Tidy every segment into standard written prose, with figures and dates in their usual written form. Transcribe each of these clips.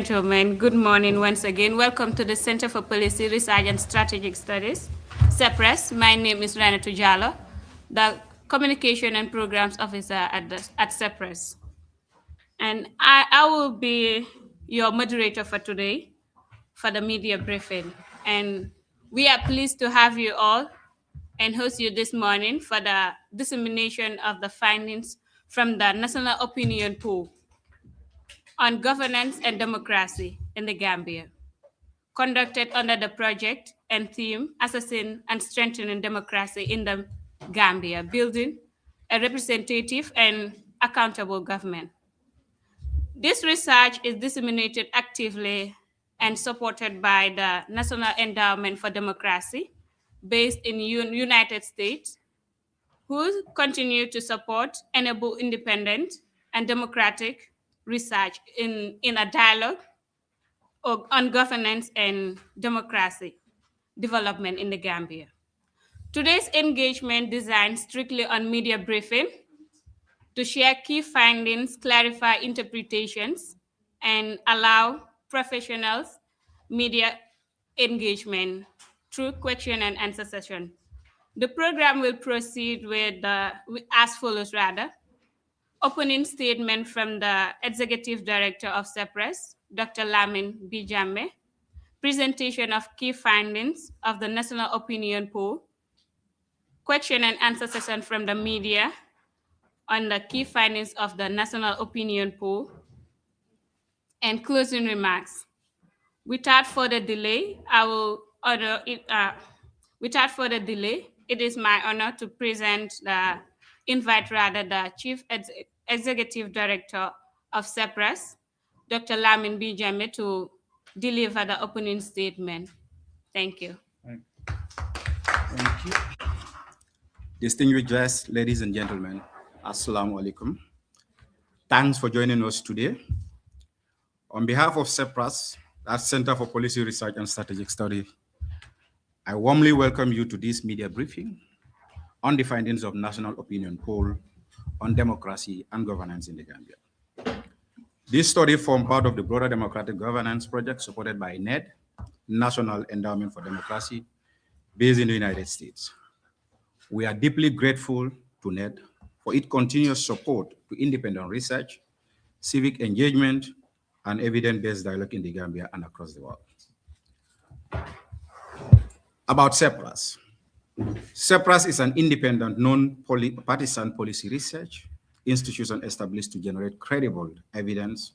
Gentlemen, good morning once again. Welcome to the Center for Policy Research and Strategic Studies, Ceprass. My name is Rana Tujalo, the Communication and Programs Officer at Ceprass. And I will be your moderator for today for the media briefing. And we are pleased to have you all and host you this morning for the dissemination of the findings from the National Opinion Poll on Governance and Democracy in the Gambia, conducted under the project and theme Assessing and Strengthening Democracy in the Gambia, Building a Representative and Accountable Government. This research is disseminated actively and supported by the National Endowment for Democracy, based in United States, who continue to support, enable independent and democratic research in a dialogue on governance and democracy development in the Gambia. Today's engagement designed strictly on media briefing to share key findings, clarify interpretations, and allow professionals media engagement through question and answer session. The program will proceed as follows rather. Opening statement from the Executive Director of Ceprass, Dr. Lamin Bijame, presentation of key findings of the National Opinion Poll, question and answer session from the media on the key findings of the National Opinion Poll, and closing remarks. Without further delay, it is my honor to present the Chief Executive Director of Ceprass, Dr. Lamin Bijame, to deliver the opening statement. Thank you. Thank you. Distinguished guests, ladies and gentlemen, Assalamu alaikum. Thanks for joining us today. On behalf of Ceprass, that Center for Policy Research and Strategic Study, I warmly welcome you to this media briefing on the findings of National Opinion Poll on democracy and governance in the Gambia. This study formed part of the broader democratic governance project supported by NED, National Endowment for Democracy, based in the United States. We are deeply grateful to NED for its continuous support to independent research, civic engagement, and evidence-based dialogue in the Gambia and across the world. About Ceprass. Ceprass is an independent, non-partisan policy research institution established to generate credible evidence,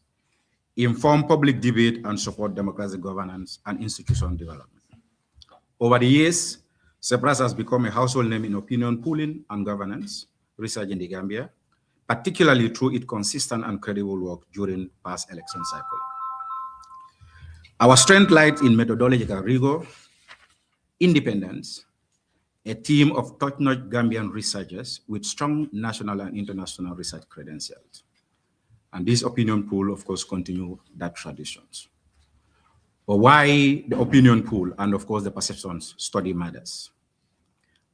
inform public debate, and support democratic governance and institutional development. Over the years, Ceprass has become a household name in opinion polling and governance research in the Gambia, particularly through its consistent and credible work during past election cycle. Our strength lies in methodological rigor, independence, a team of top-notch Gambian researchers with strong national and international research credentials. And this opinion poll, of course, continue that traditions. But why the opinion poll and, of course, the perceptions study matters?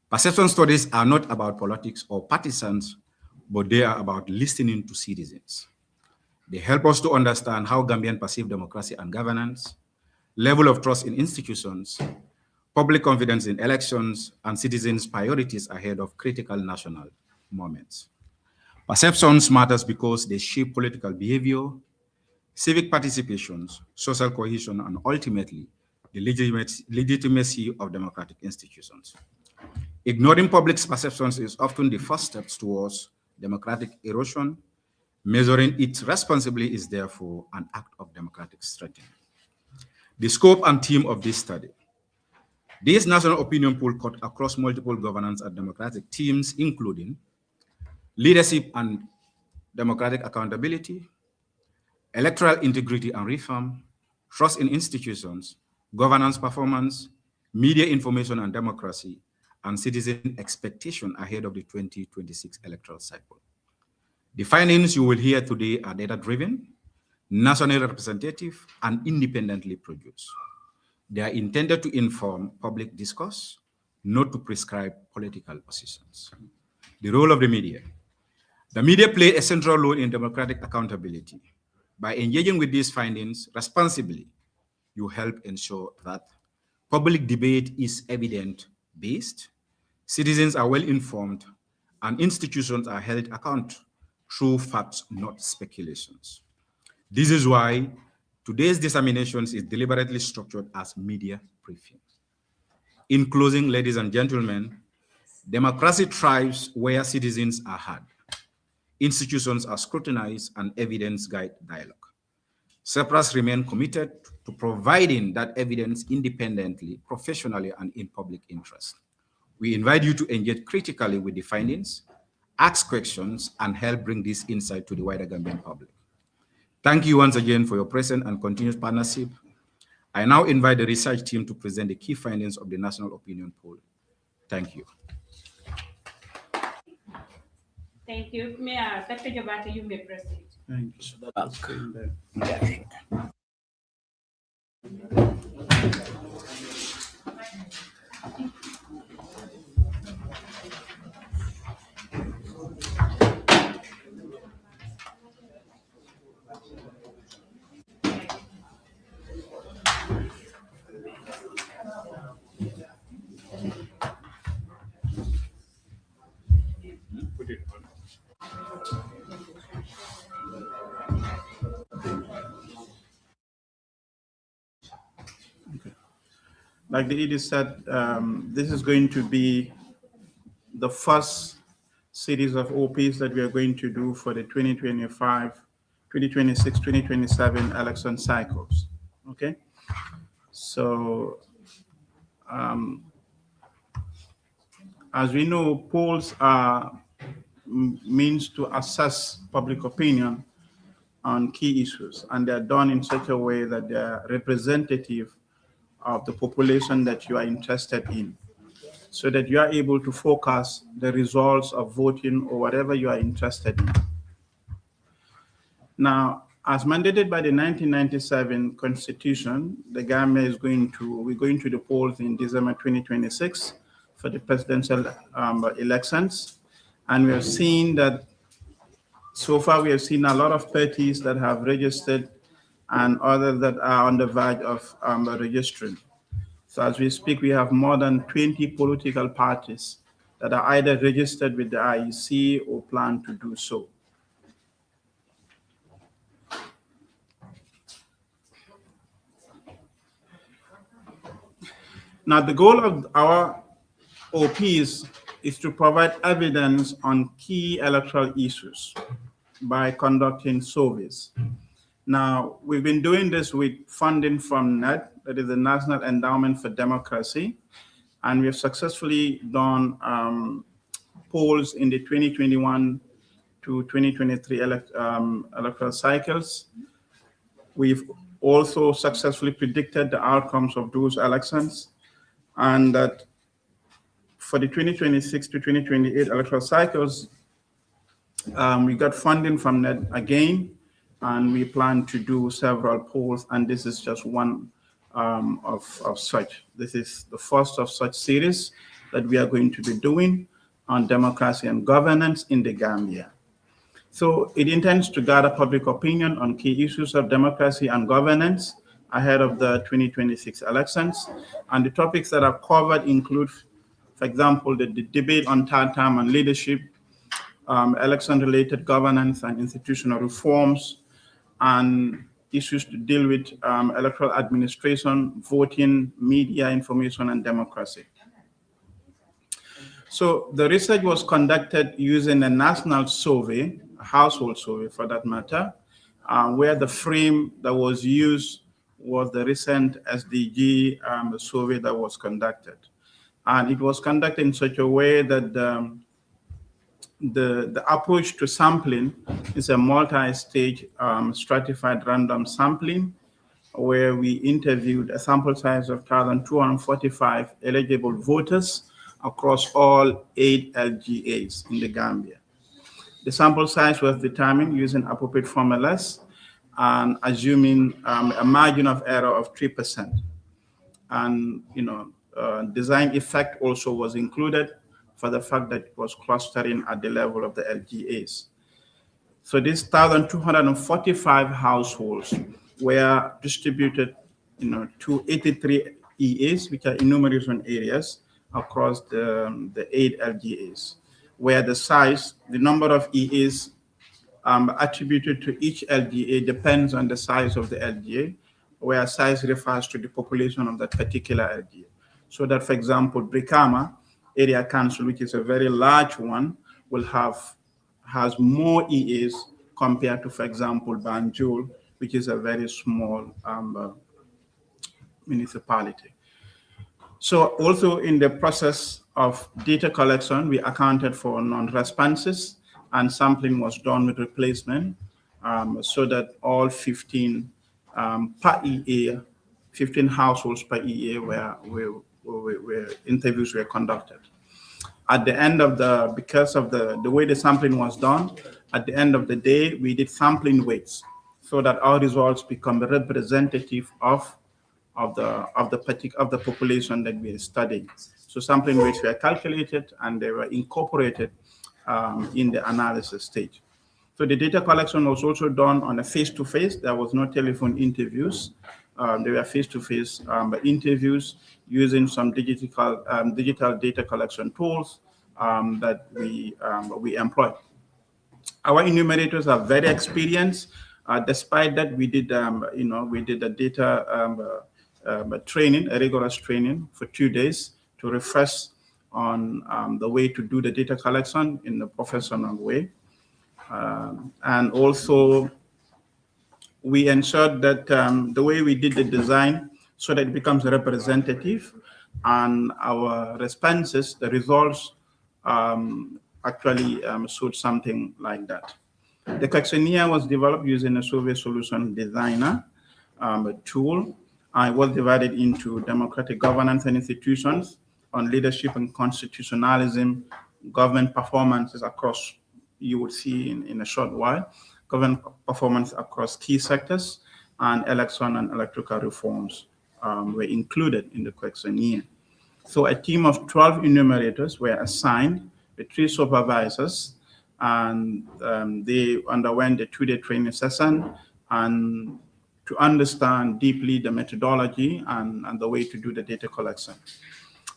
Perception studies are not about politics or partisans, but they are about listening to citizens. They help us to understand how Gambians perceive democracy and governance, level of trust in institutions, public confidence in elections, and citizens' priorities ahead of critical national moments. Perceptions matters because they shape political behavior, civic participations, social cohesion, and ultimately the legitimacy of democratic institutions. Ignoring public perceptions is often the first step towards democratic erosion. Measuring it responsibly is therefore an act of democratic strengthening. The scope and theme of this study. This national opinion poll cut across multiple governance and democratic themes, including leadership and democratic accountability, electoral integrity and reform, trust in institutions, governance performance, media information and democracy, and citizen expectation ahead of the 2026 electoral cycle. The findings you will hear today are data-driven, nationally representative, and independently produced. They are intended to inform public discourse, not to prescribe political positions. The role of the media. The media play a central role in democratic accountability By engaging with these findings responsibly, you help ensure that public debate is evidence-based, citizens are well-informed, and institutions are held account through facts, not speculations. This is why today's disseminations is deliberately structured as media briefing. In closing, ladies and gentlemen, democracy thrives where citizens are heard, institutions are scrutinized, and evidence guide dialogue. Ceprass remain committed to providing that evidence independently, professionally, and in public interest. We invite you to engage critically with the findings, ask questions, and help bring this insight to the wider Gambian public. Thank you once again for your present and continued partnership. I now invite the research team to present the key findings of the National Opinion Poll. Thank you. Thank you. Dr. Jabata, you may proceed. Thank you. Like the ED said, this is going to be the first series of OPs that we are going to do for the 2025, 2026, 2027 election cycles. Okay, so as we know, polls are means to assess public opinion on key issues, and they're done in such a way that they're representative of the population that you are interested in, so that you are able to focus the results of voting or whatever you are interested in. Now, as mandated by the 1997 Constitution, the Gambia is we're going to the polls in December 2026 for the presidential elections. And we have seen that so far we have seen a lot of parties that have registered and others that are on the verge of registering. So as we speak, we have more than 20 political parties that are either registered with the IEC or plan to do so. Now, the goal of our OPs is to provide evidence on key electoral issues by conducting surveys. Now, we've been doing this with funding from NED, that is the National Endowment for Democracy, and we have successfully done polls in the 2021 to 2023 electoral cycles. We've also successfully predicted the outcomes of those elections, and that for the 2026 to 2028 electoral cycles, we got funding from NED again, and we plan to do several polls, and this is just one of such. This is the first of such series that we are going to be doing on democracy and governance in the Gambia. So it intends to gather public opinion on key issues of democracy and governance ahead of the 2026 elections. And the topics that are covered include, for example, the debate on third term and leadership, election-related governance and institutional reforms, and issues to deal with electoral administration, voting, media, information, and democracy. So the research was conducted using a national survey, a household survey for that matter, where the frame that was used was the recent SDG survey that was conducted. And it was conducted in such a way that the approach to sampling is a multi-stage stratified random sampling, where we interviewed a sample size of 1,245 eligible voters across all 8 LGAs in the Gambia. The sample size was determined using appropriate formulas and assuming a margin of error of 3%. And design effect also was included for the fact that it was clustering at the level of the LGAs. So these 1,245 households were distributed, to 83 EAs, which are enumeration areas across the 8 LGAs, where the number of EAs attributed to each LGA depends on the size of the LGA, where size refers to the population of that particular LGA. So that, for example, Brikama Area Council, which is a very large one, has more EAs compared to, for example, Banjul, which is a very small municipality. So also in the process of data collection, we accounted for non-responses, and sampling was done with replacement, so that all 15 per EA, 15 households per EA where interviews were conducted. At the end of because of the way the sampling was done, at the end of the day, we did sampling weights so that our results become representative of the population that we are studying. So sampling weights were calculated and they were incorporated in the analysis stage. So the data collection was also done on a face-to-face. There was no telephone interviews. There were face-to-face interviews using some digital data collection tools that we employ. Our enumerators are very experienced. Despite that, we did a data training, a rigorous training for 2 days to refresh on the way to do the data collection in a professional way. And also, we ensured that the way we did the design so that it becomes representative, and our responses, the results, actually showed something like that. The questionnaire was developed using a survey solution designer tool. It was divided into democratic governance and institutions, on leadership and constitutionalism, government performances across, you will see in a short while, government performance across key sectors, and election and electoral reforms were included in the questionnaire. So a team of 12 enumerators were assigned with 3 supervisors, and they underwent a 2-day training session and to understand deeply the methodology and the way to do the data collection.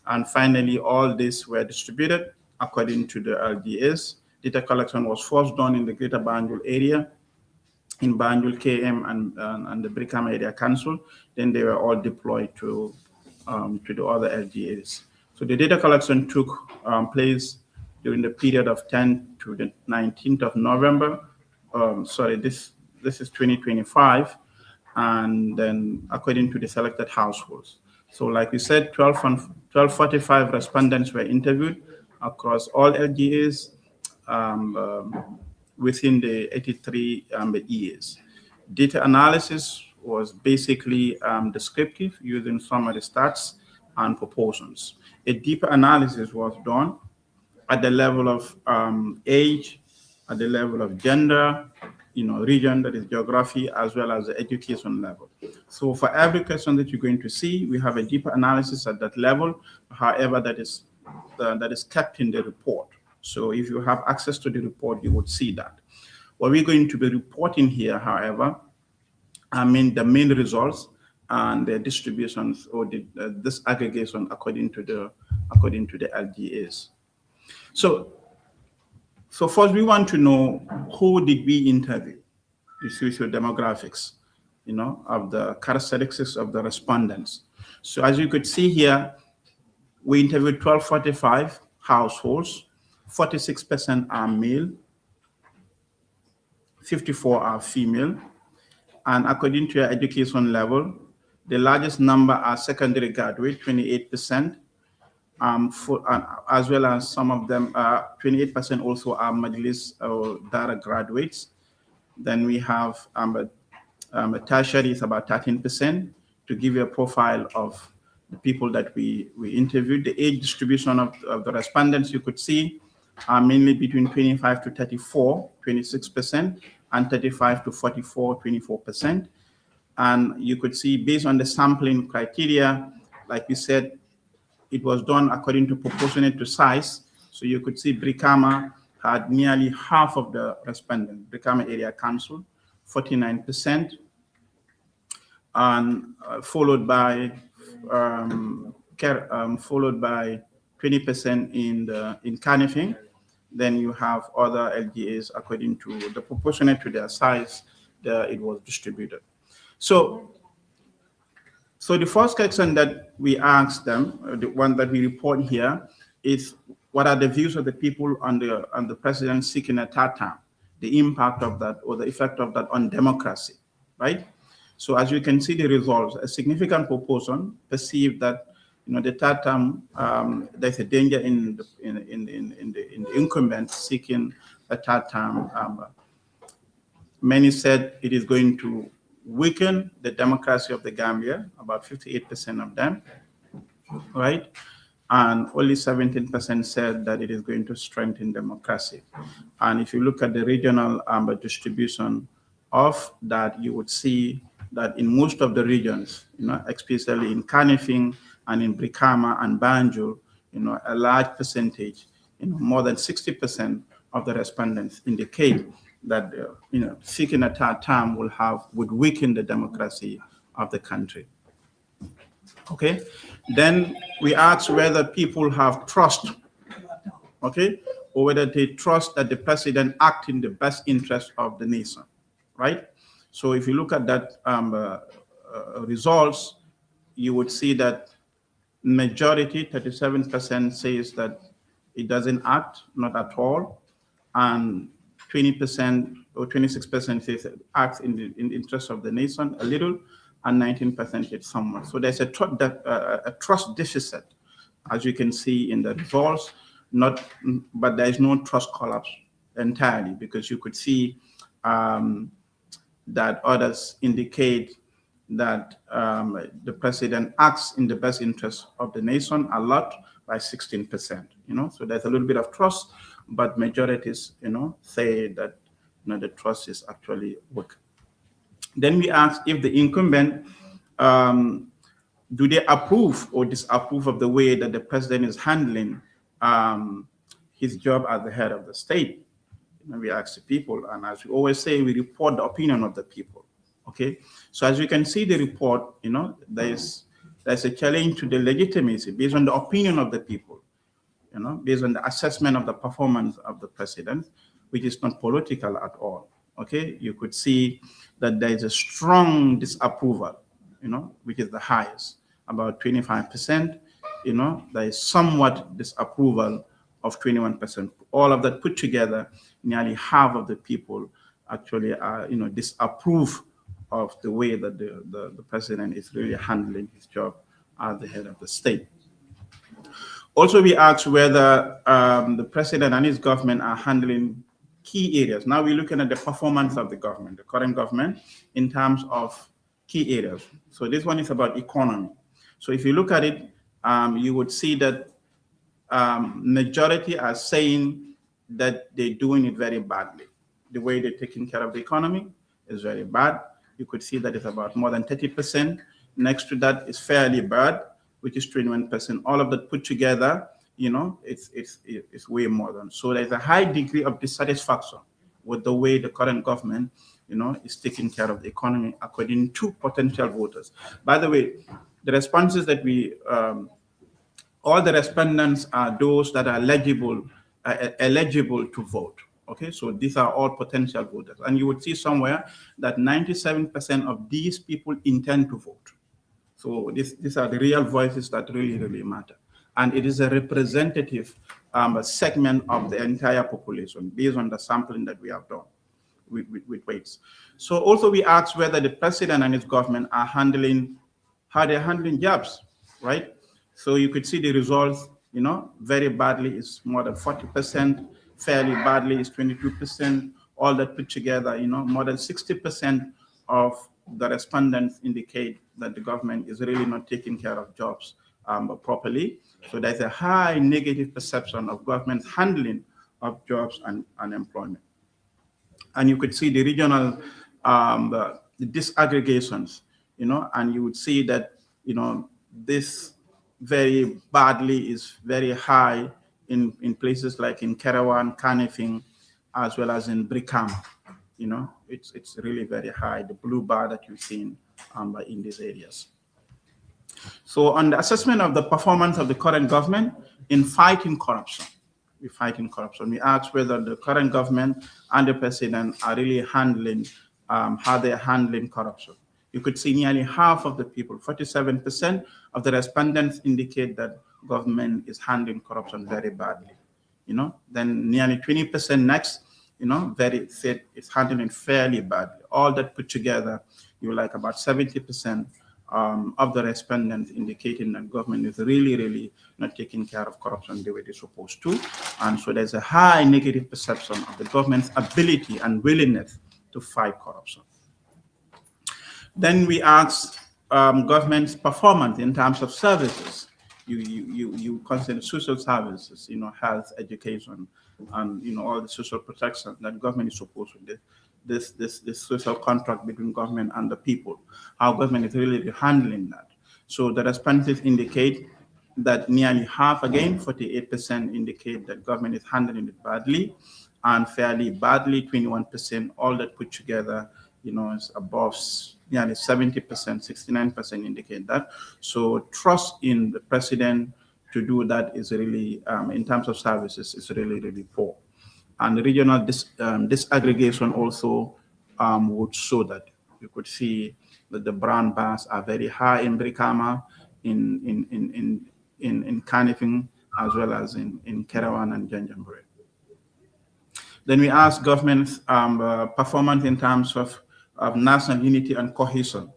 And finally, all these were distributed according to the LDAs. Data collection was first done in the Greater Banjul area, in Banjul KM and the Brikama Area Council. Then they were all deployed to the other LGAs. So the data collection took place during the period of 10th to the 19th of November. This is 2025, and then according to the selected households. So like we said, 1,245 respondents were interviewed across all LGAs within the 83 EAs. Data analysis was basically descriptive, using summary stats and proportions. A deeper analysis was done at the level of age, at the level of gender, region, that is geography, as well as the education level. So for every question that you're going to see, we have a deeper analysis at that level. However, that is kept in the report. So if you have access to the report, you would see that. What we're going to be reporting here, however, the main results and the distributions or this aggregation according to the LGAs. So first, we want to know, who did we interview? The socio-demographics, of the characteristics of the respondents. So as you could see here, we interviewed 1,245 households. 46% are male, 54 are female, and according to your education level, the largest number are secondary graduate, 28%. As well as some of them, 28% also are Majlis or Dara graduates. Then we have tertiary is about 13%, to give you a profile of the people that we interviewed. The age distribution of the respondents, you could see, are mainly between 25 to 34, 26%, and 35 to 44, 24%. And you could see, based on the sampling criteria, like we said, it was done according to proportionate to size. So you could see Brikama had nearly half of the respondents. Brikama Area Council, 49%, and followed by 20% in Kanifing. Then you have other LGAs according to the proportionate to their size that it was distributed. So the first question that we asked them, the one that we report here, is what are the views of the people on the president seeking a third term, the impact of that or the effect of that on democracy, right? So as you can see the results, a significant proportion perceive that the third term, there's a danger in the incumbent seeking a third term. Many said it is going to weaken the democracy of the Gambia, about 58% of them, right? And only 17% said that it is going to strengthen democracy. And if you look at the regional distribution of that, you would see that in most of the regions, especially in Kanifing and in Brikama and Banjul, a large percentage, more than 60% of the respondents indicate that seeking a third term would weaken the democracy of the country. Okay, then we ask whether people have trust, okay, or whether they trust that the president acts in the best interest of the nation, right? So if you look at that results, you would see that majority, 37%, says that it doesn't act, not at all, and 20% or 26% says it acts in the interest of the nation a little, and 19% it's somewhat. So there's a trust deficit, as you can see in the results, but there is no trust collapse entirely, because you could see that others indicate that the president acts in the best interest of the nation a lot, by 16%. So there's a little bit of trust, but majorities, say that the trust is actually weak. Then we ask if the incumbent, do they approve or disapprove of the way that the president is handling his job as the head of the state? We ask the people, and as we always say, we report the opinion of the people. Okay, so as you can see the report, there's a challenge to the legitimacy based on the opinion of the people, based on the assessment of the performance of the president, which is not political at all. Okay, you could see that there is a strong disapproval, which is the highest, about 25%. There is somewhat disapproval of 21%. All of that put together, nearly half of the people actually are, disapprove of the way that the president is really handling his job as the head of the state. Also, we asked whether the president and his government are handling key areas. Now we're looking at the performance of the government, the current government, in terms of key areas. So this one is about economy. So if you look at it, you would see that majority are saying that they're doing it very badly. The way they're taking care of the economy is very bad. You could see that it's about more than 30%. Next to that is fairly bad, which is 21%. All of that put together, it's way more than. So there's a high degree of dissatisfaction with the way the current government, is taking care of the economy according to potential voters. By the way, the responses that all the respondents are those that are eligible to vote. Okay, so these are all potential voters. And you would see somewhere that 97% of these people intend to vote. So these are the real voices that really, really matter. And it is a representative segment of the entire population based on the sampling that we have done with weights. So also we asked whether the president and his government are how they're handling jobs, right? So you could see the results, very badly is more than 40%, fairly badly is 22%, all that put together, more than 60% of the respondents indicate that the government is really not taking care of jobs properly. So there's a high negative perception of government's handling of jobs and unemployment. And you could see the regional the disaggregations, and you would see that, this very badly is very high in places like in Kerawan, Kanifing, as well as in Brikama. It's really very high, the blue bar that you've seen in these areas. So on the assessment of the performance of the current government in fighting corruption, we ask whether the current government and the president are really handling, how they're handling corruption. You could see nearly half of the people, 47% of the respondents indicate that government is handling corruption very badly. Then nearly 20% next, said it's handling fairly badly. All that put together, you're like about 70% of the respondents indicating that government is really, really not taking care of corruption the way they're supposed to. And so there's a high negative perception of the government's ability and willingness to fight corruption. Then we asked government's performance in terms of services. You consider social services, health, education, and all the social protection that government is supposed to do. This social contract between government and the people, how government is really handling that. So the responses indicate that nearly half, again, 48% indicate that government is handling it badly, and fairly badly, 21%. All that put together, is above nearly 70%, 69% indicate that. So trust in the president to do that is really, in terms of services, is really, really poor. And the regional disaggregation also would show that. You could see that the brown bars are very high in Brikama, in Kanifing, as well as in Kerawan and Janjanbureh. Then we asked government's performance in terms of national unity and cohesion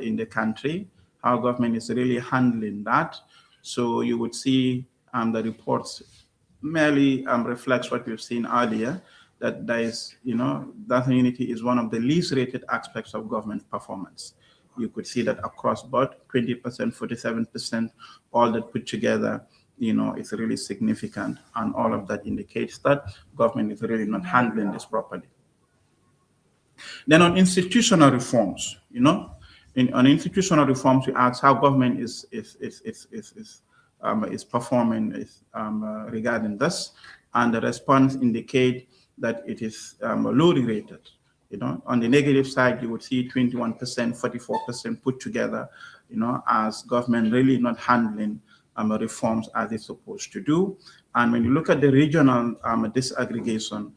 in the country, how government is really handling that. So you would see the reports merely reflects what we've seen earlier, that there is, national unity is one of the least rated aspects of government performance. You could see that across board, 20%, 47%, all that put together, is really significant. And all of that indicates that government is really not handling this properly. Then on institutional reforms, on institutional reforms, we ask how government is performing regarding this, and the response indicate that it is lowly rated. On the negative side, you would see 21%, 44% put together, as government really not handling reforms as it's supposed to do. And when you look at the regional disaggregation,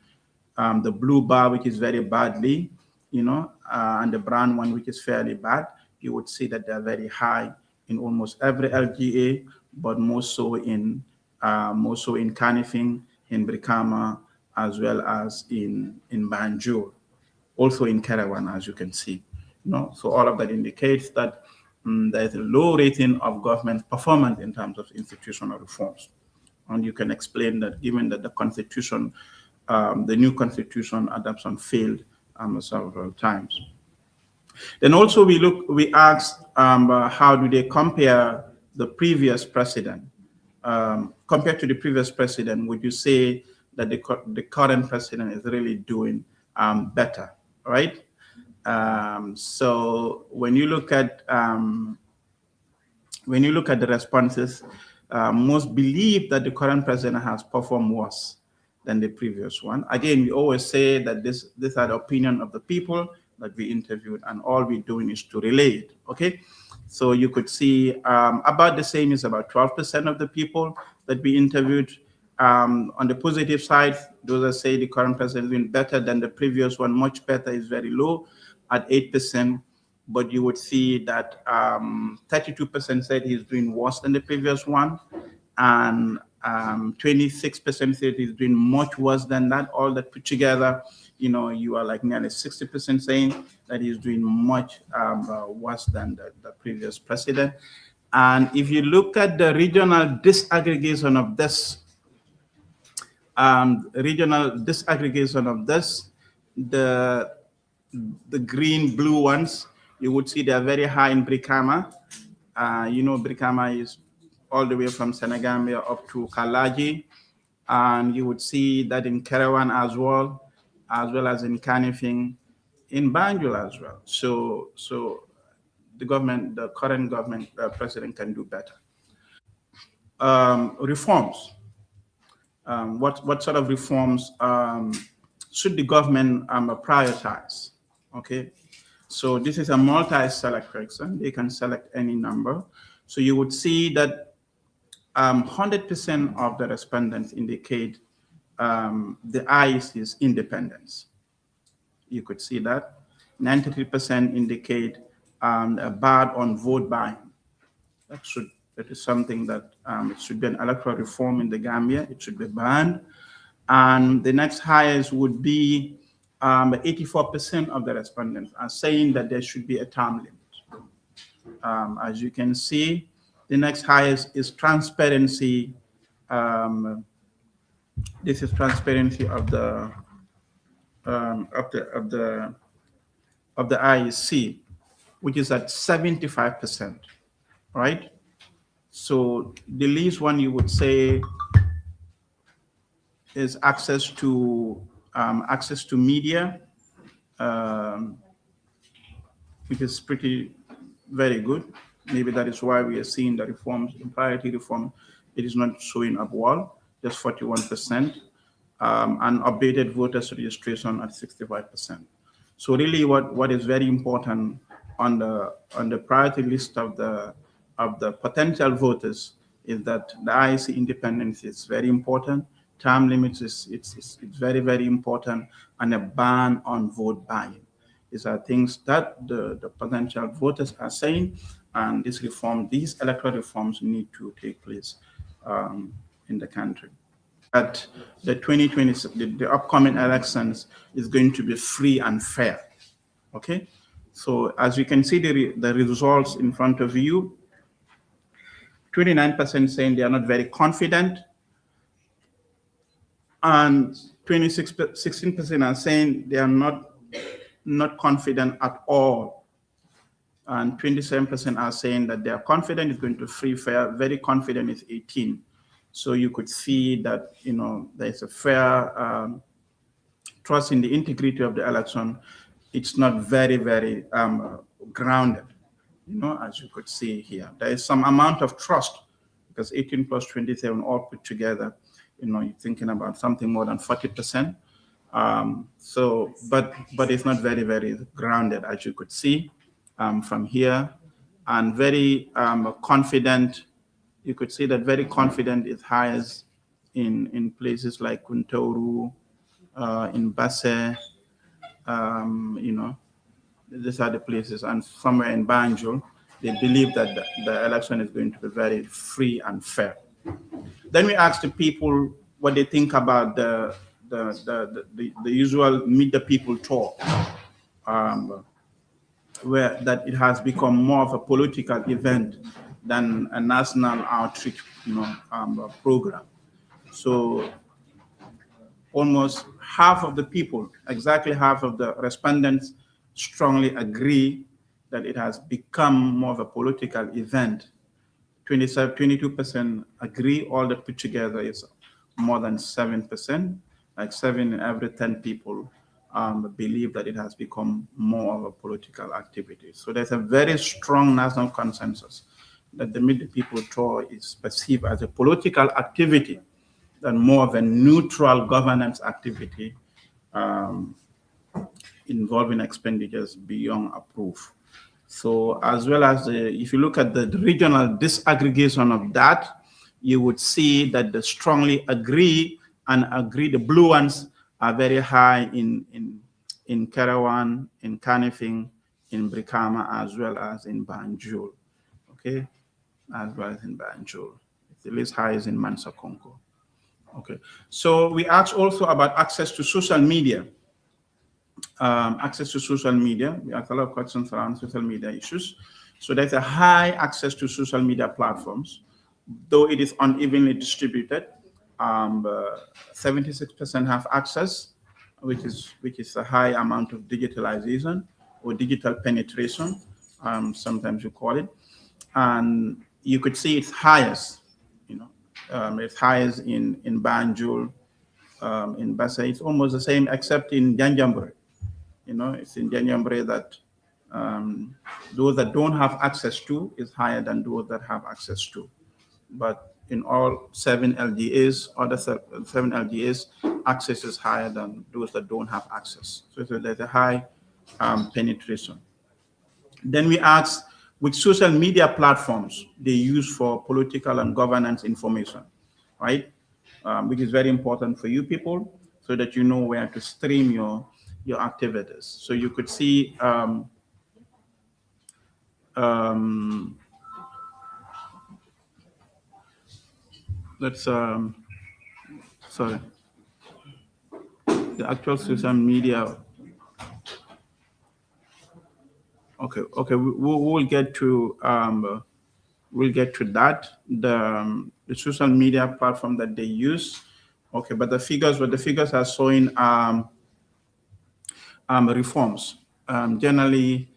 the blue bar, which is very badly, and the brown one, which is fairly bad, you would see that they're very high in almost every LGA, but more so in Kanifing, in Brikama, as well as in Banjul, also in Kerawan, as you can see. So all of that indicates that there's a low rating of government performance in terms of institutional reforms. And you can explain that given that the constitution, the new constitution adoption failed several times. Then also we asked how do they compare the previous president? Compared to the previous president, would you say that the current president is really doing better, right? So when you look at the responses, most believe that the current president has performed worse than the previous one. Again, we always say that these are the opinion of the people that we interviewed, and all we're doing is to relay it, okay? So you could see about the same is about 12% of the people that we interviewed. On the positive side, those that say the current president is doing better than the previous one, much better, is very low at 8%. But you would see that 32% said he's doing worse than the previous one, and 26% said he's doing much worse than that. All that put together, you are like nearly 60% saying that he's doing much worse than the previous president. And if you look at the regional disaggregation of this, the green, blue ones, you would see they're very high in Brikama. Brikama is all the way from Senegambia up to Kalaji. And you would see that in Kerawan as well as in Kanifing, in Banjul as well. So the current government president can do better. Reforms. what sort of reforms should the government prioritize? Okay, so this is a multi-select question. They can select any number. So you would see that 100% of the respondents indicate the IEC's independence. You could see that 93% indicate a ban on vote buying. That is something that it should be an electoral reform in the Gambia. It should be banned. And the next highest would be 84% of the respondents are saying that there should be a term limit. As you can see, the next highest is transparency. This is transparency of the IEC, which is at 75%, right? So the least one you would say is access to media, which is pretty very good. Maybe that is why we are seeing the reforms, the priority reform, it is not showing up well, just 41%, and updated voters registration at 65%. So really what is very important on the priority list of the potential voters is that the IEC independence is very important. Term limits it's very, very important, and a ban on vote buying. These are things that the potential voters are saying, and these electoral reforms need to take place in the country. That the 2020, the upcoming elections is going to be free and fair. Okay, so as you can see the results in front of you, 29% saying they are not very confident, and 16% are saying they are not confident at all, and 27% are saying that they are confident it's going to free fair. Very confident is 18. So you could see that there's a fair trust in the integrity of the election. It's not very, very grounded, as you could see here. There is some amount of trust because 18 plus 27 all put together, you're thinking about something more than 40%. But it's not very, very grounded, as you could see from here, and very confident. You could see that very confident is highest in places like Kuntoru, in Basse, these are the places, and somewhere in Banjul, they believe that the election is going to be very free and fair. Then we asked the people what they think about the usual Meet the People tour, where that it has become more of a political event than a national outreach, program. So almost half of the people, exactly half of the respondents, strongly agree that it has become more of a political event. 22% agree. All that put together is more than 7%. Like 7 in every 10 people believe that it has become more of a political activity. So there's a very strong national consensus that the Meet the People tour is perceived as a political activity than more of a neutral governance activity involving expenditures beyond approved. So as well as if you look at the regional disaggregation of that, you would see that they strongly agree, the blue ones are very high in Kerawan, in Kanifing, in Brikama, as well as in Banjul, okay? As well as in Banjul. The least high is in Mansa Konko. Okay, so we asked also about access to social media. Access to social media. We asked a lot of questions around social media issues. So there's a high access to social media platforms, though it is unevenly distributed. 76% have access, which is a high amount of digitalization or digital penetration, sometimes you call it. And you could see it's highest, it's highest in Banjul, in Basse. It's almost the same, except in Janjambure. It's in Janjambure that those that don't have access to is higher than those that have access to. But in all 7 LGAs, other 7 LGAs, access is higher than those that don't have access. So there's a high penetration. Then we asked which social media platforms they use for political and governance information, right? Which is very important for you people so that you know where to stream your activities. So you could see let's sorry, the actual social media. Okay, we'll get to we'll get to that. The social media platform that they use. Okay, but the figures are showing reforms. Generally,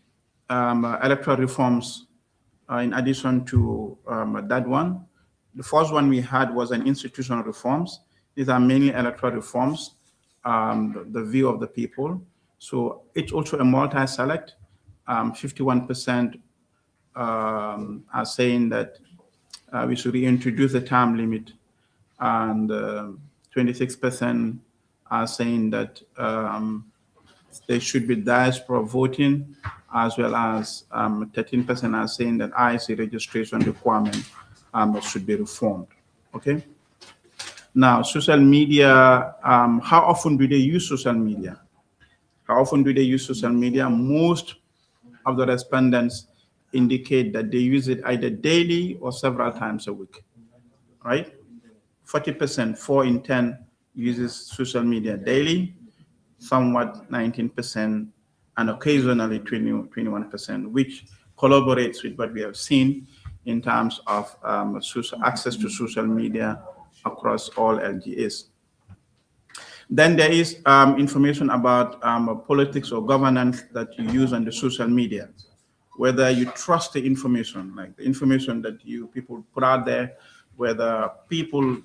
electoral reforms. In addition to that one, the first one we had was an institutional reforms. These are mainly electoral reforms, the view of the people. So it's also a multi-select. 51% are saying that we should reintroduce the term limit, and 26% are saying that there should be diaspora voting, as well as 13% are saying that IC registration requirement should be reformed. Okay. Now, social media, how often do they use social media? How often do they use social media? Most of the respondents indicate that they use it either daily or several times a week, right? 40%, 4 in 10 uses social media daily, somewhat 19%, and occasionally 21%, which collaborates with what we have seen in terms of access to social media across all LGAs. Then there is information about politics or governance that you use on the social media, whether you trust the information, like the information that you people put out there, whether people,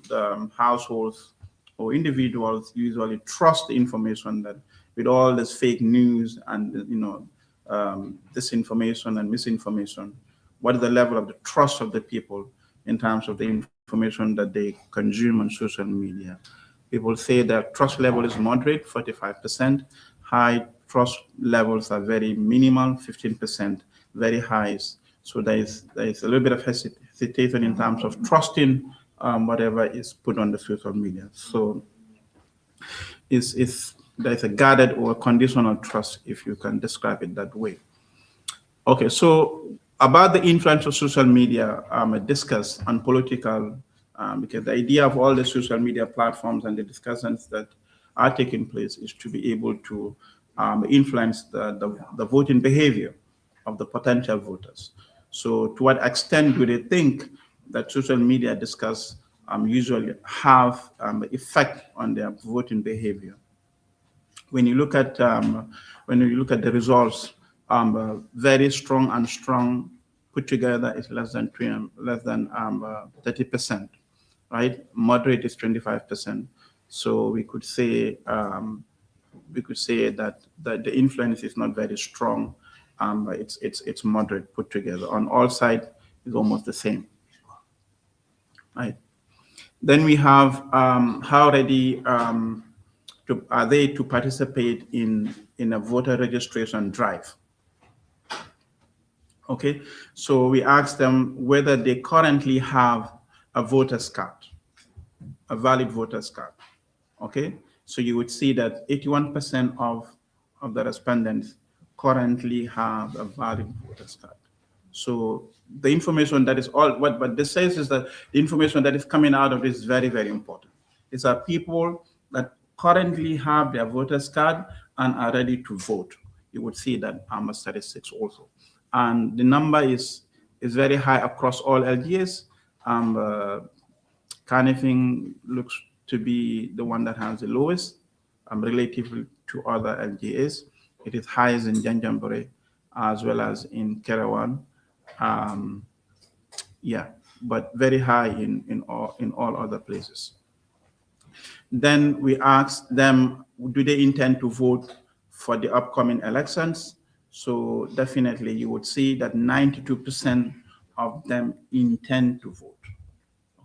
households, or individuals usually trust the information that with all this fake news and disinformation and misinformation, what is the level of the trust of the people in terms of the information that they consume on social media? People say that trust level is moderate, 45%. High trust levels are very minimal, 15%, very high. So there is a little bit of hesitation in terms of trusting whatever is put on the social media. So there's a guarded or conditional trust, if you can describe it that way. Okay, so about the influence of social media, discuss on political, because the idea of all the social media platforms and the discussions that are taking place is to be able to influence the voting behavior of the potential voters. So to what extent do they think that social media discuss usually have effect on their voting behavior? When you look at the results, very strong and strong put together is less than 30%, right? Moderate is 25%. So we could say that the influence is not very strong. It's moderate put together. On all sides, it's almost the same, right? Then we have how ready are they to participate in a voter registration drive. Okay, so we asked them whether they currently have a voter's card, a valid voter's card. Okay, so you would see that 81% of the respondents currently have a valid voter's card. So the information that is what this says is that the information that is coming out of this is very, very important. These are people that currently have their voter's card and are ready to vote. You would see that statistics also. And the number is very high across all LGAs. Carnifing looks to be the one that has the lowest relative to other LGAs. It is highest in Janjanbureh as well as in Kerawan. Yeah, but very high in all other places. Then we asked them, do they intend to vote for the upcoming elections? So definitely you would see that 92% of them intend to vote.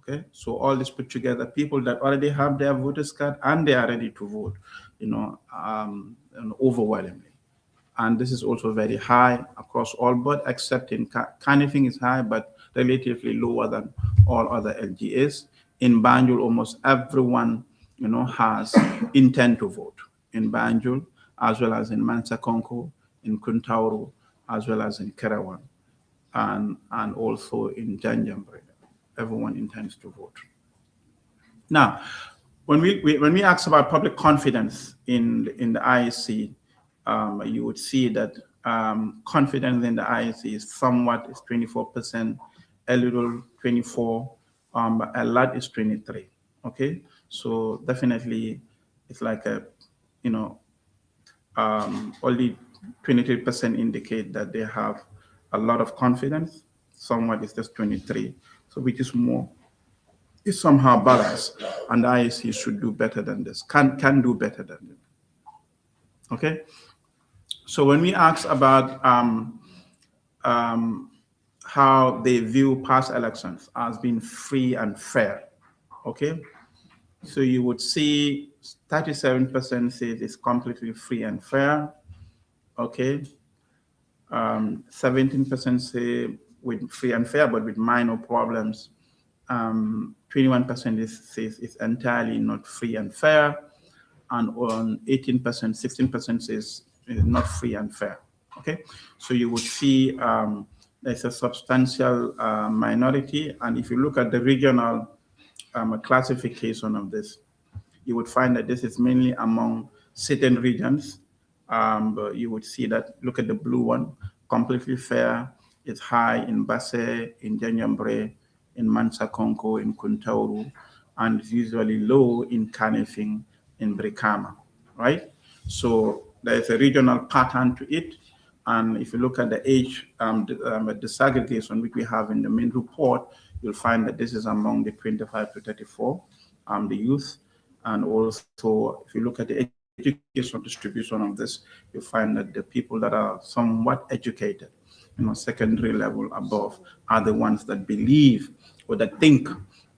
Okay, so all this put together, people that already have their voters card and they are ready to vote, overwhelmingly. And this is also very high across all board, except in Kanifing is high, but relatively lower than all other LGAs. In Banjul, almost everyone, has intent to vote in Banjul, as well as in Mansakonko, in Kuntauru, as well as in Kerawan, and also in Janjambre. Everyone intends to vote. Now, when we ask about public confidence in the IEC, you would see that confidence in the IEC is 24%, a little 24, a lot is 23. Okay, so definitely it's like only 23% indicate that they have a lot of confidence. Somewhat is just 23, so which is more. It's somehow balanced, and the IEC should do better than this. Can do better than this. Okay. So when we ask about how they view past elections as being free and fair, okay, so you would see 37% say it's completely free and fair, okay. 17% say with free and fair, but with minor problems. 21% says it's entirely not free and fair, and on 18%, 16% says it's not free and fair. Okay, so you would see there's a substantial minority, and if you look at the regional classification of this, you would find that this is mainly among certain regions. But you would see that, look at the blue one, completely fair. It's high in Basse, in Janjambre, in Mansakonko, in Kuntauru, and it's usually low in Kanifing, in Brikama, right? So there's a regional pattern to it. And if you look at the age disaggregation which we have in the main report, you'll find that this is among the 25 to 34, the youth. And also, if you look at the education distribution of this, you find that the people that are somewhat educated, secondary level above, are the ones that believe or that think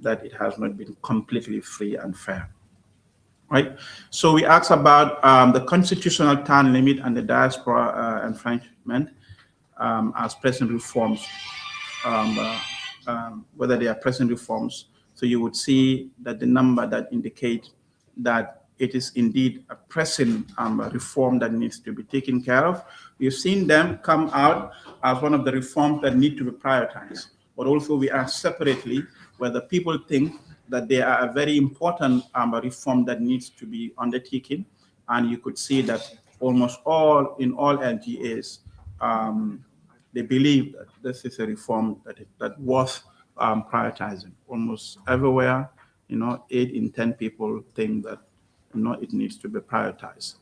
that it has not been completely free and fair. Right. So we asked about the constitutional term limit and the diaspora enfranchisement as present reforms, whether they are present reforms. So you would see that the number that indicate that it is indeed a pressing reform that needs to be taken care of. We've seen them come out as one of the reforms that need to be prioritized, but also we ask separately whether people think that they are a very important reform that needs to be undertaken. And you could see that almost in all LGAs, they believe that this is a reform that worth prioritizing. Almost everywhere, 8 in 10 people think that it needs to be prioritized.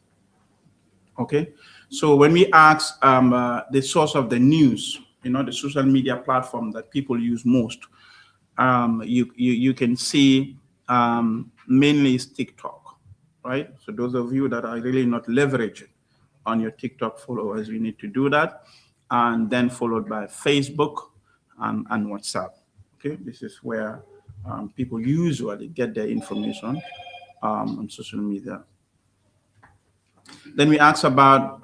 Okay, so when we ask the source of the news, the social media platform that people use most, you can see mainly is TikTok, right? So those of you that are really not leveraging on your TikTok followers, you need to do that, and then followed by Facebook and WhatsApp. Okay, this is where people usually get their information on social media. Then we ask about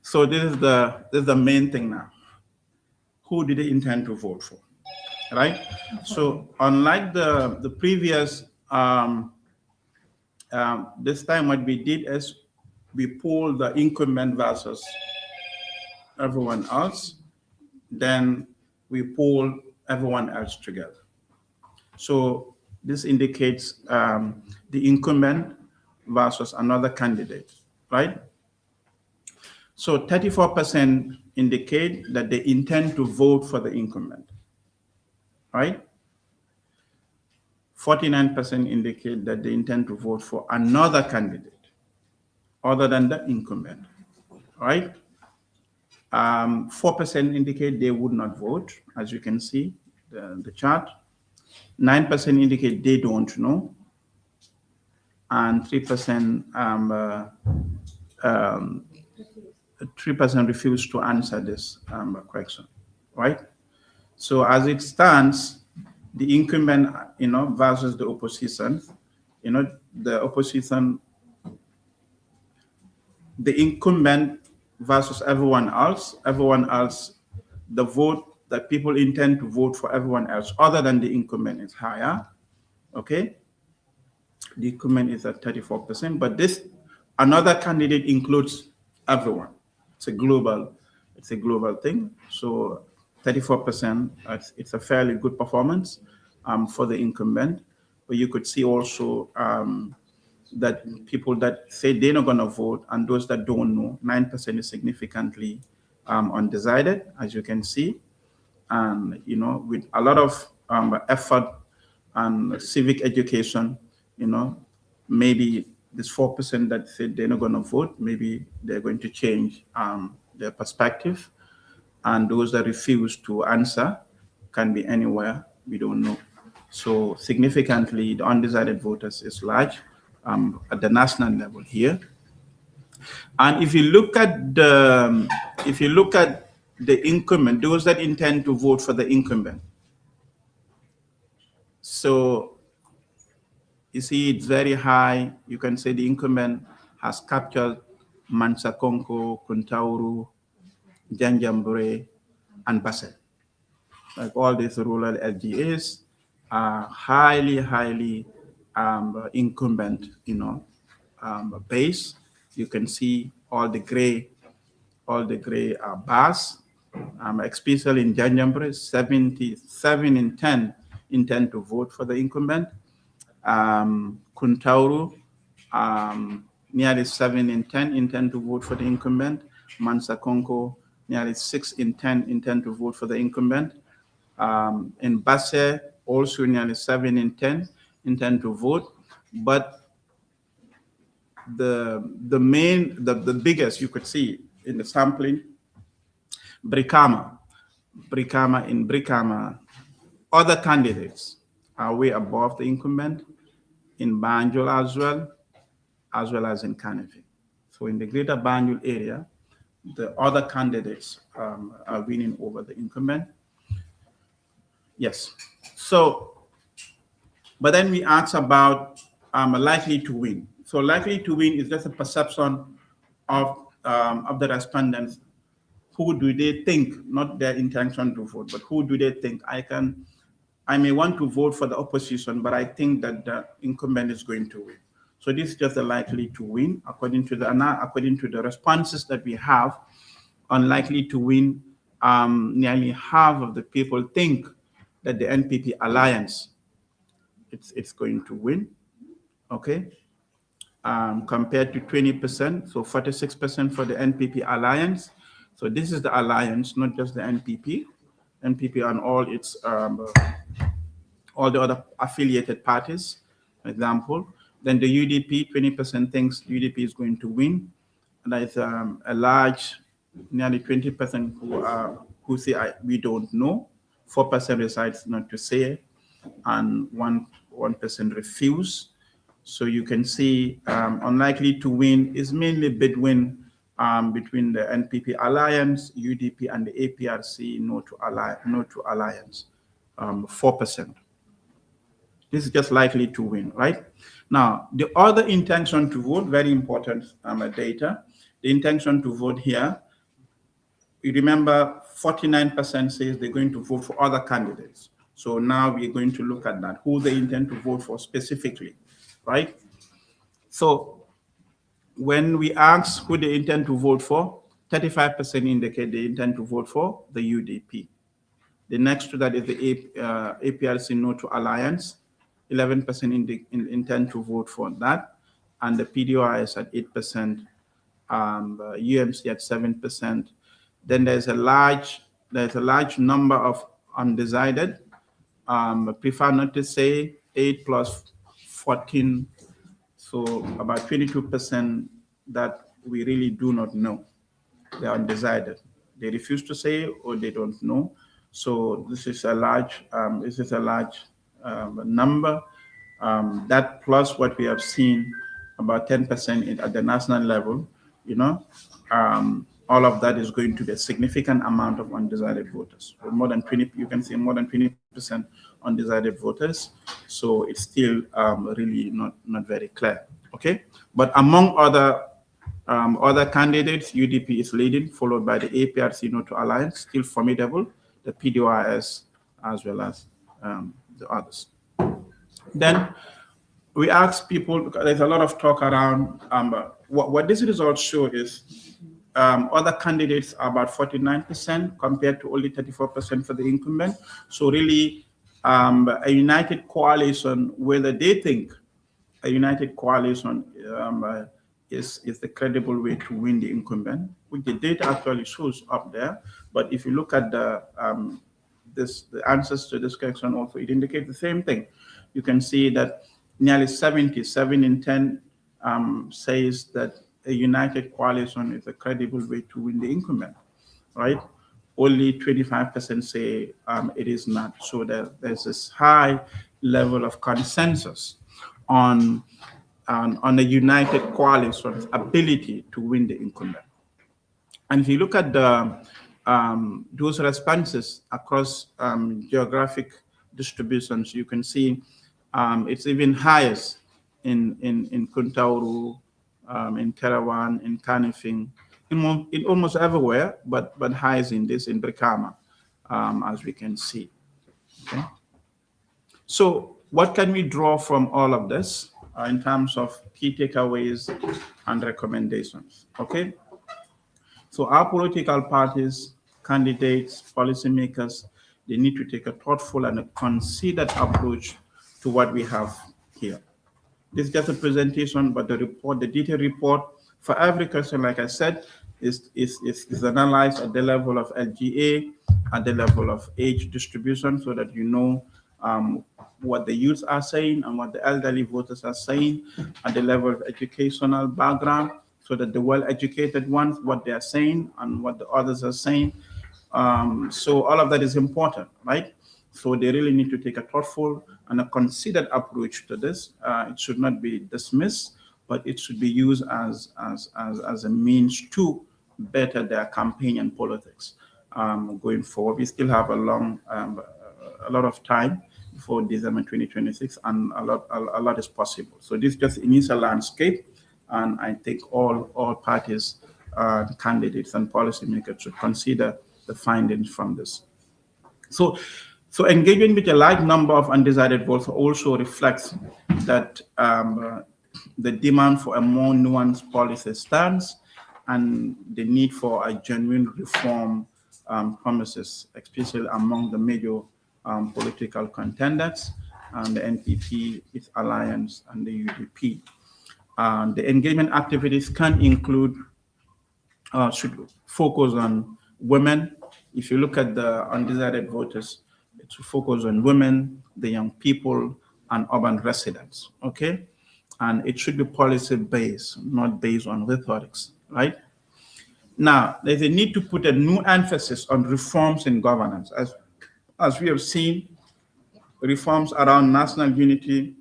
so this is the main thing now. Who did they intend to vote for, right? So unlike the previous, this time what we did is we pulled the incumbent versus everyone else, then we pulled everyone else together. So this indicates the incumbent versus another candidate, right? So 34% indicate that they intend to vote for the incumbent, right? 49% indicate that they intend to vote for another candidate other than the incumbent, right? 4% indicate they would not vote, as you can see the chart. 9% indicate they don't know, and 3% 3% refuse to answer this question. right? So as it stands, the incumbent, versus the opposition, the opposition, the incumbent versus everyone else, the vote that people intend to vote for everyone else other than the incumbent is higher. Okay, the incumbent is at 34%, but this another candidate includes everyone. It's a global thing. So 34%, it's a fairly good performance for the incumbent. But you could see also that people that say they're not going to vote and those that don't know, 9% is significantly undecided, as you can see. And, with a lot of effort and civic education, maybe this 4% that said they're not going to vote, maybe they're going to change their perspective. And those that refuse to answer can be anywhere, we don't know. So significantly, the undecided voters is large at the national level here. And if you look at the incumbent, those that intend to vote for the incumbent, so you see it's very high. You can say the incumbent has captured Mansakonko, Kuntauru, Janjambure, and Basse. Like all these rural LGAs are highly incumbent, base. You can see all the gray bars, especially in Janjambure, 77 in 10 intend to vote for the incumbent. Kuntauru, nearly 7 in 10 intend to vote for the incumbent. Mansakonko, nearly 6 in 10 intend to vote for the incumbent. In Basse, also nearly 7 in 10 intend to vote. But the biggest you could see in the sampling, Brikama, other candidates are way above the incumbent in Banjul as well as in Kanifing. So in the greater Banjul area, the other candidates are winning over the incumbent. Yes. So, but then we asked about likely to win. So likely to win is just a perception of the respondents. Who do they think, not their intention to vote, but who do they think I may want to vote for the opposition, but I think that the incumbent is going to win. So this is just a likely to win according to the responses that we have. Unlikely to win, nearly half of the people think that the NPP alliance it's going to win. Okay, compared to 20%, so 46% for the NPP alliance. So this is the alliance, not just the NPP and all its all the other affiliated parties, for example. Then the UDP, 20% thinks UDP is going to win. And there's a large, nearly 20% who say we don't know. 4% decides not to say, and 1% refuse. So you can see unlikely to win is mainly between the NPP alliance, UDP, and the APRC no to alliance, 4%. This is just likely to win, right? Now, the other intention to vote, very important data. The intention to vote here, you remember 49% says they're going to vote for other candidates. So now we're going to look at that, who they intend to vote for specifically, right? So when we ask who they intend to vote for, 35% indicate they intend to vote for the UDP. The next to that is the APRC no to alliance. 11% intend to vote for that, and the PDOI is at 8%, UMC at 7%. Then there's a large number of undecided. Prefer not to say 8 plus 14, so about 22% that we really do not know. They're undecided. They refuse to say or they don't know. So this is a large number. That plus what we have seen, about 10% at the national level, all of that is going to be a significant amount of undecided voters. So more than 20, you can see more than 20% undecided voters. So it's still really not very clear. Okay, but among other candidates, UDP is leading, followed by the APRC No to Alliance, still formidable, the PDOIS, as well as the others. Then we ask people, there's a lot of talk around, what this results show is other candidates are about 49% compared to only 34% for the incumbent. So really, a united coalition, whether they think a united coalition is the credible way to win the incumbent, which the data actually shows up there. But if you look at the answers to this question also, it indicates the same thing. You can see that nearly 77 in 10 says that a united coalition is a credible way to win the incumbent, right? Only 25% say it is not. So there's this high level of consensus on a united coalition's ability to win the incumbent. And if you look at those responses across geographic distributions, you can see it's even highest in Kuntauru, in Terawan, in Kanifing, in almost everywhere, but highest in Brikama, as we can see. Okay. So what can we draw from all of this in terms of key takeaways and recommendations? Okay. So our political parties, candidates, policymakers, they need to take a thoughtful and a considered approach to what we have here. This is just a presentation, but the report, the detailed report for every question, like I said, is analyzed at the level of LGA, at the level of age distribution, so that you know what the youths are saying and what the elderly voters are saying, at the level of educational background, so that the well-educated ones, what they are saying and what the others are saying. So all of that is important, right? So they really need to take a thoughtful and a considered approach to this. It should not be dismissed, but it should be used as a means to better their campaign and politics going forward. We still have a lot of time before December 2026, and a lot is possible. So this is just initial landscape, and I think all parties, candidates, and policymakers should consider the findings from this. So engaging with a large number of undecided votes also reflects that the demand for a more nuanced policy stance and the need for a genuine reform promises, especially among the major political contenders, and the NPP, its alliance, and the UDP. The engagement activities can include, should focus on women. If you look at the undecided voters, it should focus on women, the young people, and urban residents, okay? And it should be policy-based, not based on rhetorics, right? Now, there's a need to put a new emphasis on reforms in governance. As we have seen, reforms around national unity,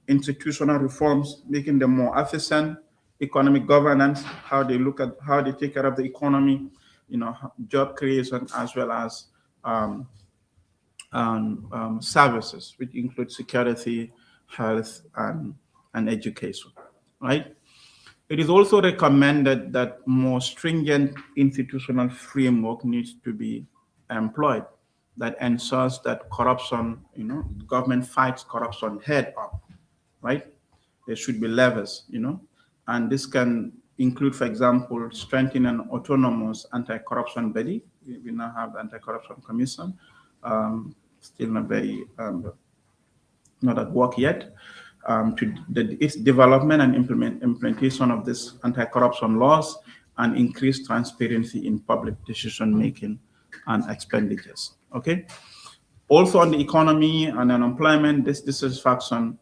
institutional reforms, making them more efficient, economic governance, how they take care of the economy, job creation, as well as services, which include security, health, and education, right? It is also recommended that more stringent institutional framework needs to be employed that ensures that corruption, government fights corruption head on, right? There should be levers, and this can include, for example, strengthening an autonomous anti-corruption body. We now have the Anti-Corruption Commission, still not very, not at work yet, to its development and implementation of this anti-corruption laws and increased transparency in public decision-making and expenditures, okay? Also on the economy and unemployment, this dissatisfaction,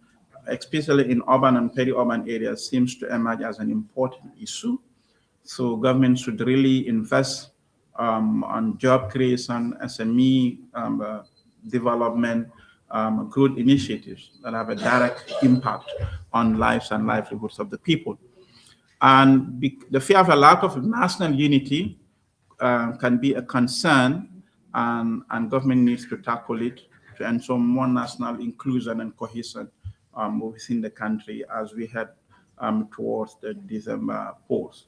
especially in urban and peri-urban areas, seems to emerge as an important issue. So government should really invest on job creation, SME development, good initiatives that have a direct impact on lives and livelihoods of the people. And the fear of a lack of national unity can be a concern, and government needs to tackle it to ensure more national inclusion and cohesion within the country as we head towards the December polls.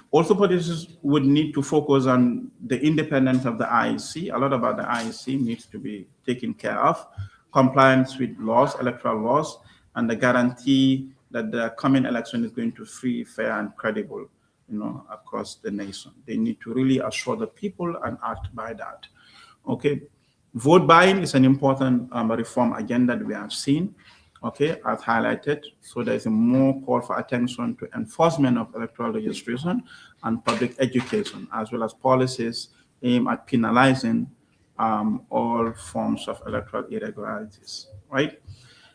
Also, politicians would need to focus on the independence of the IEC. A lot about the IEC needs to be taken care of, compliance with laws, electoral laws, and the guarantee that the coming election is going to be free, fair, and credible, across the nation. They need to really assure the people and act by that. Okay, vote buying is an important reform agenda that we have seen. Okay, as highlighted. So there's a more call for attention to enforcement of electoral registration and public education, as well as policies aimed at penalizing all forms of electoral irregularities, right?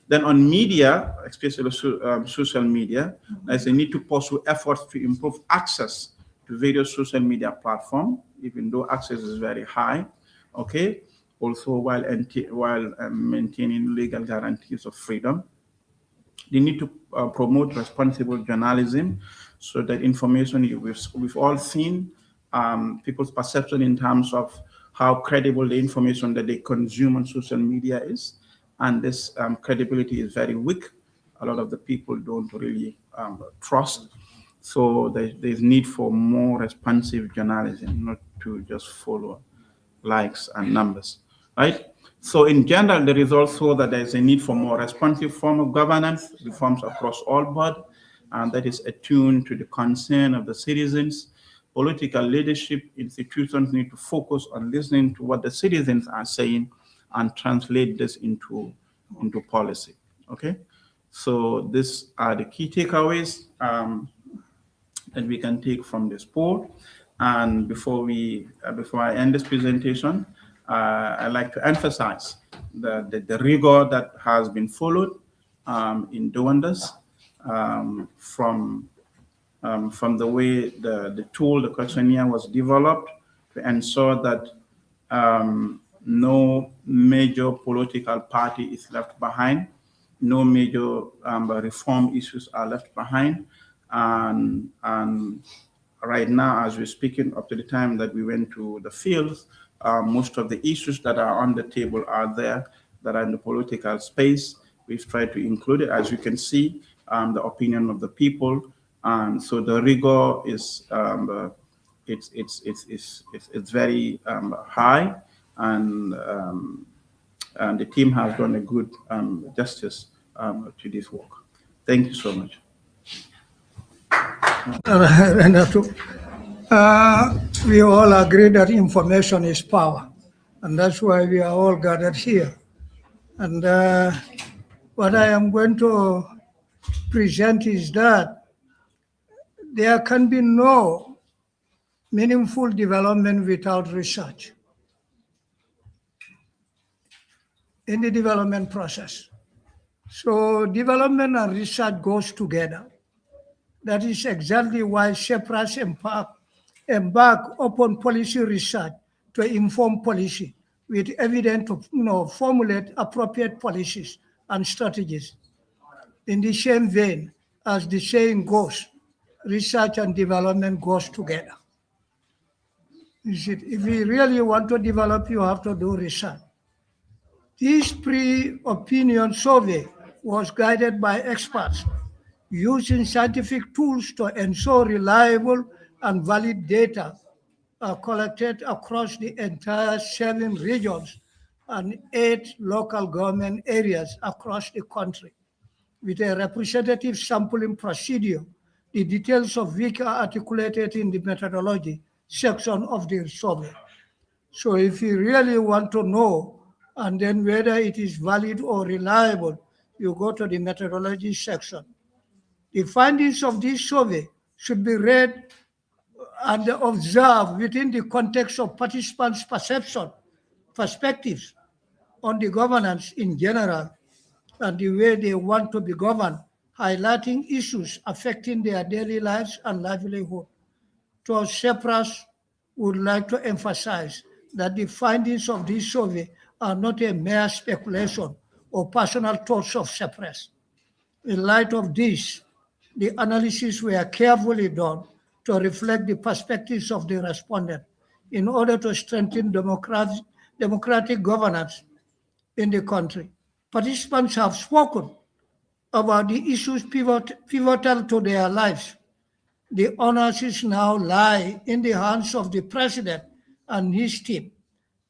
Then on media, especially social media, there's a need to pursue efforts to improve access to various social media platforms, even though access is very high, okay? Also, while maintaining legal guarantees of freedom. They need to promote responsible journalism so that information, we've all seen people's perception in terms of how credible the information that they consume on social media is. And this credibility is very weak. A lot of the people don't really trust. So there's need for more responsive journalism, not to just follow likes and numbers, right? So in general, there is also that there's a need for more responsive form of governance, reforms across all board, and that is attuned to the concern of the citizens. Political leadership institutions need to focus on listening to what the citizens are saying and translate this into policy, okay? So these are the key takeaways that we can take from this poll. And before I end this presentation, I'd like to emphasize the rigor that has been followed in doing this, from the way the tool, the questionnaire was developed to ensure that no major political party is left behind, no major reform issues are left behind, and right now, as we're speaking, up to the time that we went to the fields, most of the issues that are on the table are there, that are in the political space. We've tried to include it, as you can see, the opinion of the people, and so the rigor is it's very high, and the team has done a good justice to this work. Thank you so much. Renato, we all agree that information is power, and that's why we are all gathered here. And what I am going to present is that there can be no meaningful development without research in the development process. So development and research goes together. That is exactly why Ceprass embark upon policy research to inform policy with evidence to formulate appropriate policies and strategies. In the same vein, as the saying goes, research and development goes together. If you really want to develop, you have to do research. This pre-opinion survey was guided by experts using scientific tools to ensure reliable and valid data are collected across the entire 7 regions and 8 local government areas across the country, with a representative sampling procedure, the details of which are articulated in the methodology section of the survey. So if you really want to know, and then whether it is valid or reliable, you go to the methodology section. The findings of this survey should be read and observed within the context of participants' perspectives on the governance in general and the way they want to be governed, highlighting issues affecting their daily lives and livelihood. So Ceprass would like to emphasize that the findings of this survey are not a mere speculation or personal thoughts of Ceprass. In light of this, the analyses were carefully done to reflect the perspectives of the respondent in order to strengthen democratic governance in the country. Participants have spoken about the issues pivotal to their lives. The honors now lie in the hands of the president and his team,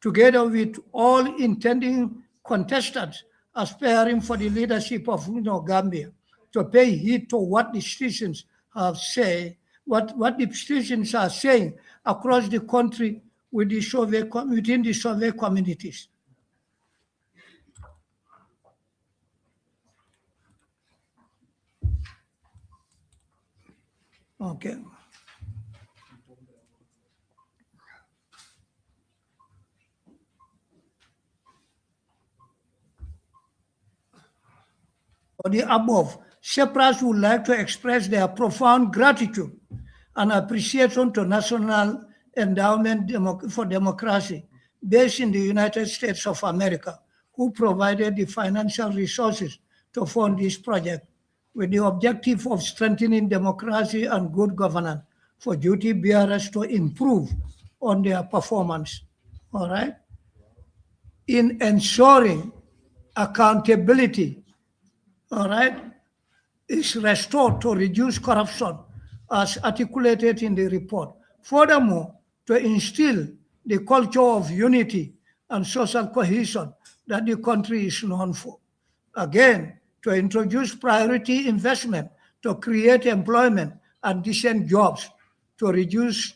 together with all intending contestants aspiring for the leadership of Gambia, to pay heed to what the citizens have said, what the citizens are saying across the country within the survey communities. Okay. For the above, Ceprass would like to express their profound gratitude and appreciation to National Endowment for Democracy, based in the United States of America, who provided the financial resources to fund this project with the objective of strengthening democracy and good governance for duty bearers to improve on their performance. All right? In ensuring accountability, all right, is restored to reduce corruption as articulated in the report. Furthermore, to instill the culture of unity and social cohesion that the country is known for. Again, to introduce priority investment to create employment and decent jobs, to reduce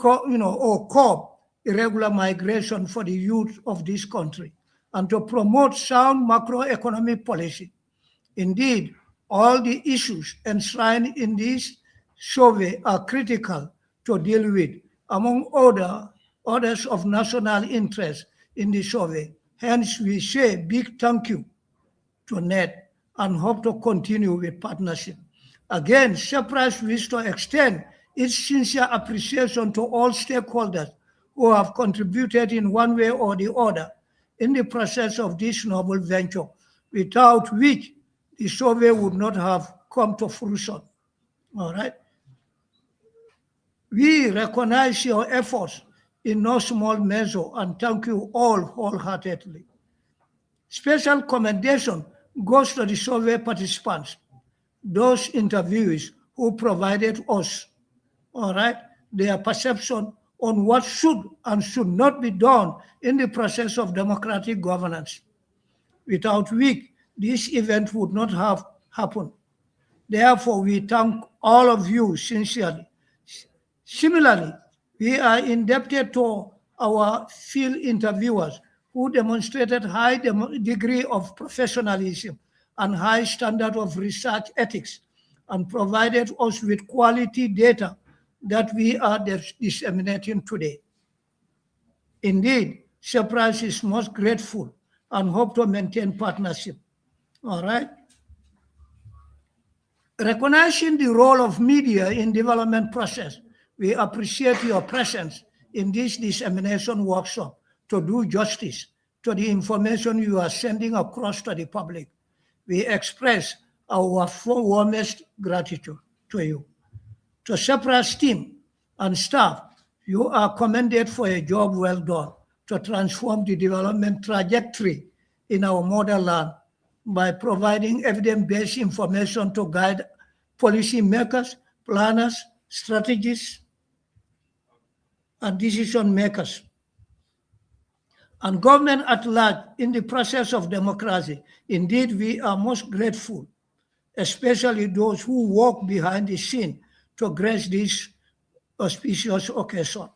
or curb irregular migration for the youth of this country, and to promote sound macroeconomic policy. Indeed, all the issues enshrined in this survey are critical to deal with, among others of national interest in the survey. Hence, we say big thank you to NED and hope to continue with partnership. Again, Ceprass wishes to extend its sincere appreciation to all stakeholders who have contributed in one way or the other in the process of this noble venture, without which the survey would not have come to fruition. All right? We recognize your efforts in no small measure and thank you all wholeheartedly. Special commendation goes to the survey participants, those interviewees who provided us, all right, their perception on what should and should not be done in the process of democratic governance, without which this event would not have happened. Therefore, we thank all of you sincerely. Similarly, we are indebted to our field interviewers who demonstrated high degree of professionalism and high standard of research ethics and provided us with quality data that we are disseminating today. Indeed, Ceprass is most grateful and hope to maintain partnership. All right? Recognizing the role of media in development process, we appreciate your presence in this dissemination workshop to do justice to the information you are sending across to the public. We express our warmest gratitude to you. To Ceprass team and staff, you are commended for a job well done to transform the development trajectory in our motherland by providing evidence-based information to guide policymakers, planners, strategists, and decision makers, and government at large in the process of democracy. Indeed, we are most grateful, especially those who work behind the scene to grace this auspicious occasion.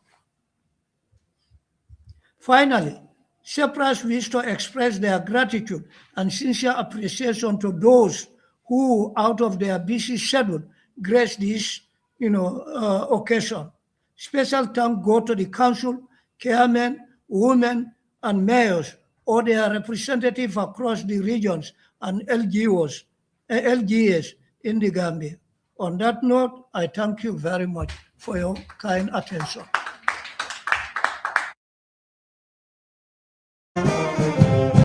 Finally, Ceprass wishes to express their gratitude and sincere appreciation to those who, out of their busy schedule, grace this occasion. Special thanks go to the council, chairmen, women, and mayors, or their representatives across the regions and LGAs in the Gambia. On that note, I thank you very much for your kind attention.